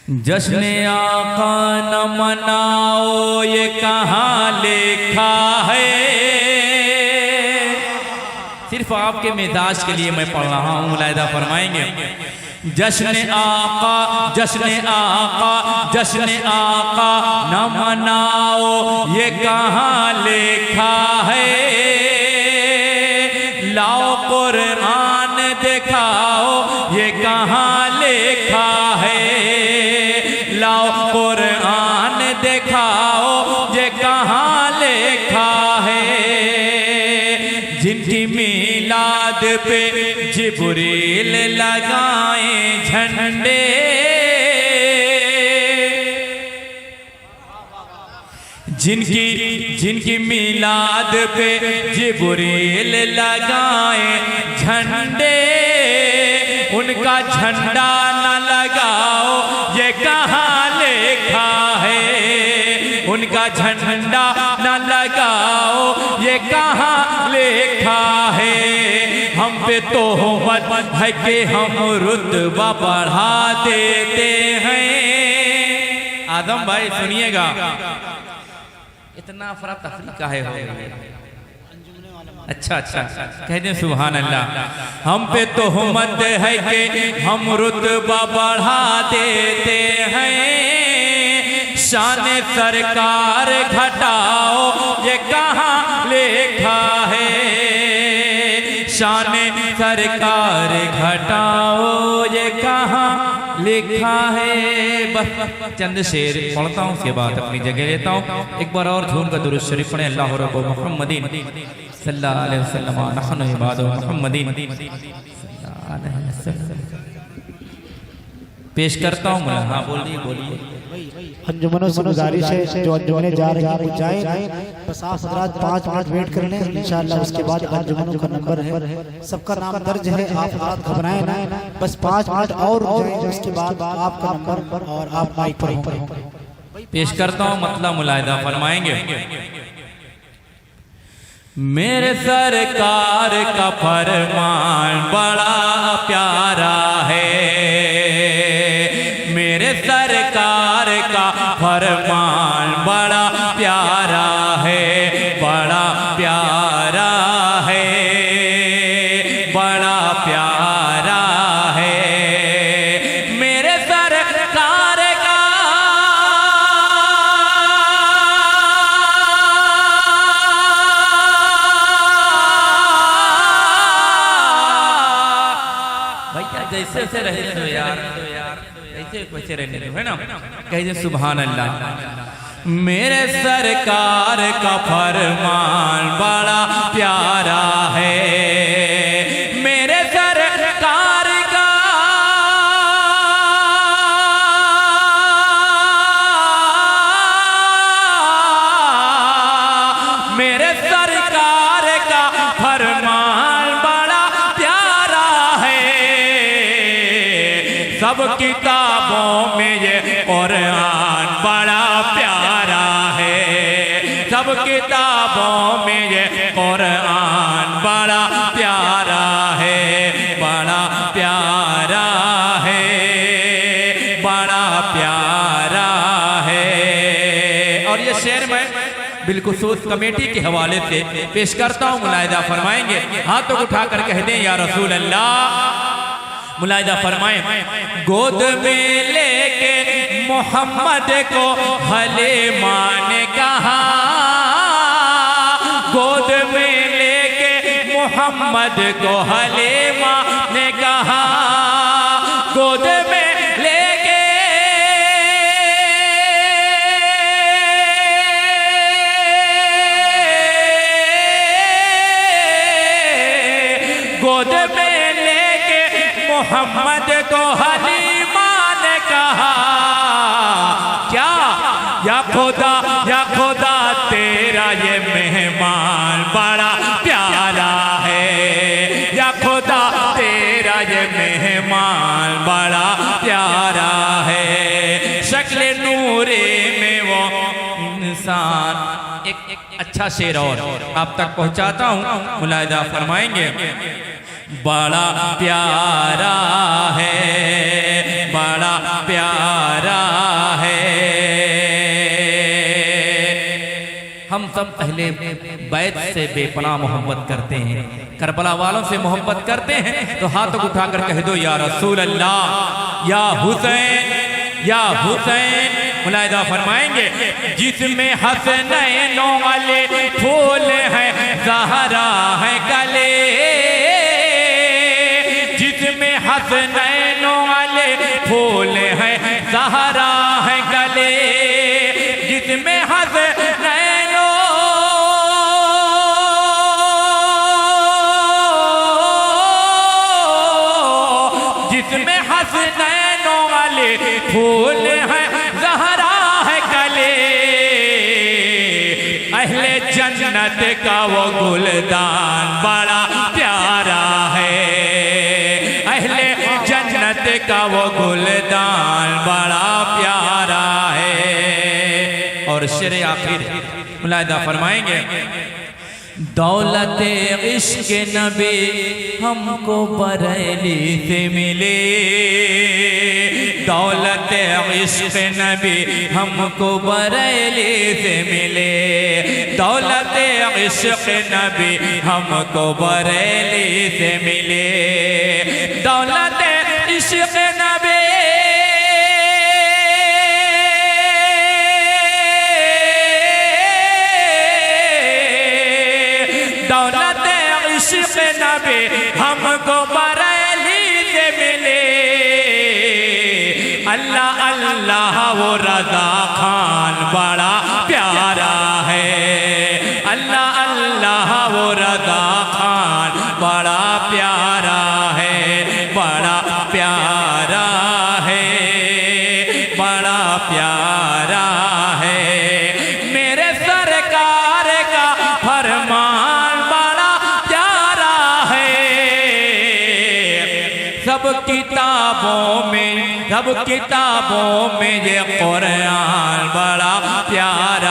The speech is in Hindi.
जश्न आका न मनाओ ये कहाँ लिखा है। सिर्फ आपके मिजाज के लिए मैं पढ़ रहा हूँ, मुलाहिदा फरमाएंगे। जश्न आका जश्न आका जश्न आका न मनाओ ये कहाँ लिखा है। लाओ कुरान दिखाओ ये कहाँ लिखा है। लाओ कुरान दिखाओ ये कहाँ लिखा है। जिनकी मीलाद पे जिब्रील लगाए झंडे, जिनकी मीलाद पे जिब्रील लगाए झंडे, उनका झंडा न लगाओ ये कहाँ लिखा है। उनका झंडा न लगाओ ये कहाँ लिखा है। हम पे तोहमत है कि हम रुतबा बढ़ा देते हैं। आदम भाई सुनिएगा, इतना अफरा तफरी का है। अच्छा अच्छा कह दें सुभान अल्लाह। हम पे तोहमत है कि हम रुतबा बढ़ा देते हैं। शान सरकार घटाओ ये कहाँ लिखा है। शान सरकार घटाओ ये कहाँ लिखा है। बस चंद शेर पढ़ता हूँ, उसके बाद अपनी जगह लेता हूँ। एक बार और झूम का दुरूद शरीफ पढ़ें। अल्लाह रब्बु मुहम्मदीन सल्लल्लाहु अलैहि वसल्लम नहनु इबादु मुहम्मदीन सल्लल्लाहु अलैहि वसल्लम। पेश करता हूँ। हाँ बोलिए बोलिए। अंजुमनों से गुजारिश है जो अंजुमने जा रहे हैं वो जाएं। बस आप हज़रात 5 मिनट वेट कर लें, इंशाअल्लाह उसके बाद अंजुमनों का नंबर है, सबका नाम दर्ज है। आप हज़रात घबराएं ना, बस 5 मिनट और जाएं, उसके बाद आपका नंबर और आप माइक पर होंगे। पेश करता हूँ, मतलब मुलाहिदा फरमाएंगे। मेरे सरकार का फरमान बड़ा प्यारा है। मेरे सरकार का फरमान बड़ा प्यारा है। बड़ा प्यारा है। बड़ा प्यारा है। मेरे सरकार का भैया जैसे से रहे तो यार ऐसे रहने दो, है ना। कहिए सुभान अल्लाह। मेरे सरकार का फरमान बड़ा प्यारा है। मेरे सरकार का मेरे सरकार का फरमान बड़ा प्यारा है। सब किताबों में ये कुरान बड़ा प्यारा है। सब किताबों में ये कुरान बड़ा प्यारा है। बड़ा प्यारा है। बड़ा प्यारा है। और ये शेर मैं बिलखुसूस कमेटी के हवाले से पेश करता हूँ, मुलाहिदा फरमाएंगे। हाथों उठा कर कह दें या रसूल अल्लाह। मुलाहिदा फरमाएं। गोद में लेके मोहम्मद को हलीमा ने कहा। गोद में लेके मोहम्मद को हलीमा ने कहा। गोद में लेके गोद में मोहम्मद को हलीमा ने कहा। क्या या खुदा तेरा ये मेहमान बड़ा प्यारा है। या खुदा तेरा ये मेहमान बड़ा प्यारा है। शक्ल नूरे में वो इंसान। एक अच्छा शेर और आप तक पहुंचाता हूँ, मुलाहिदा फरमाएंगे। बड़ा प्यारा है, बड़ा प्यारा सब अहले बैत से बेपनाह मोहब्बत करते हैं, करबला वालों से मोहब्बत करते हैं, तो हाथों को उठाकर कह दो या रसूल अल्लाह, या हुसैन, या हुसैन। मुलाहिदा फरमाएंगे जिसमें हसनैनों वाले फूल हैं ज़हरा है गले, जिसमें हसनैनों वाले फूल हैं ज़हरा है गले, जिसमें हसनैनों, जिसमें हसनैनों वाले फूल हैं ज़हरा है गले, अहले जन्नत का वो गुलदान बड़ा प्यारा है, अहले जन्नत का वो गुलदान बड़ा प्यारा है। और शेर आखिर मुलाहिदा फरमाएंगे दौलत इश्क नबी हमको बरेली से मिले, दौलत इश्क नबी हमको बरेली से मिले, दौलत इश्क नबी हमको बरेली से मिले, दौलत इश्क नबी, दौलत इश्क नबी हमको बरेली से मिले, अल्लाह अल्लाह वो रज़ा खान बड़ा प्यारा है, अल्लाह अल्लाह वो रज़ा खान बड़ा प्यारा है, बड़ा प्यारा है, बड़ा प्यारा है, मेरे सरकार का फरमान बड़ा प्यारा है, सब किताबों में ये कुरान बड़ा प्यारा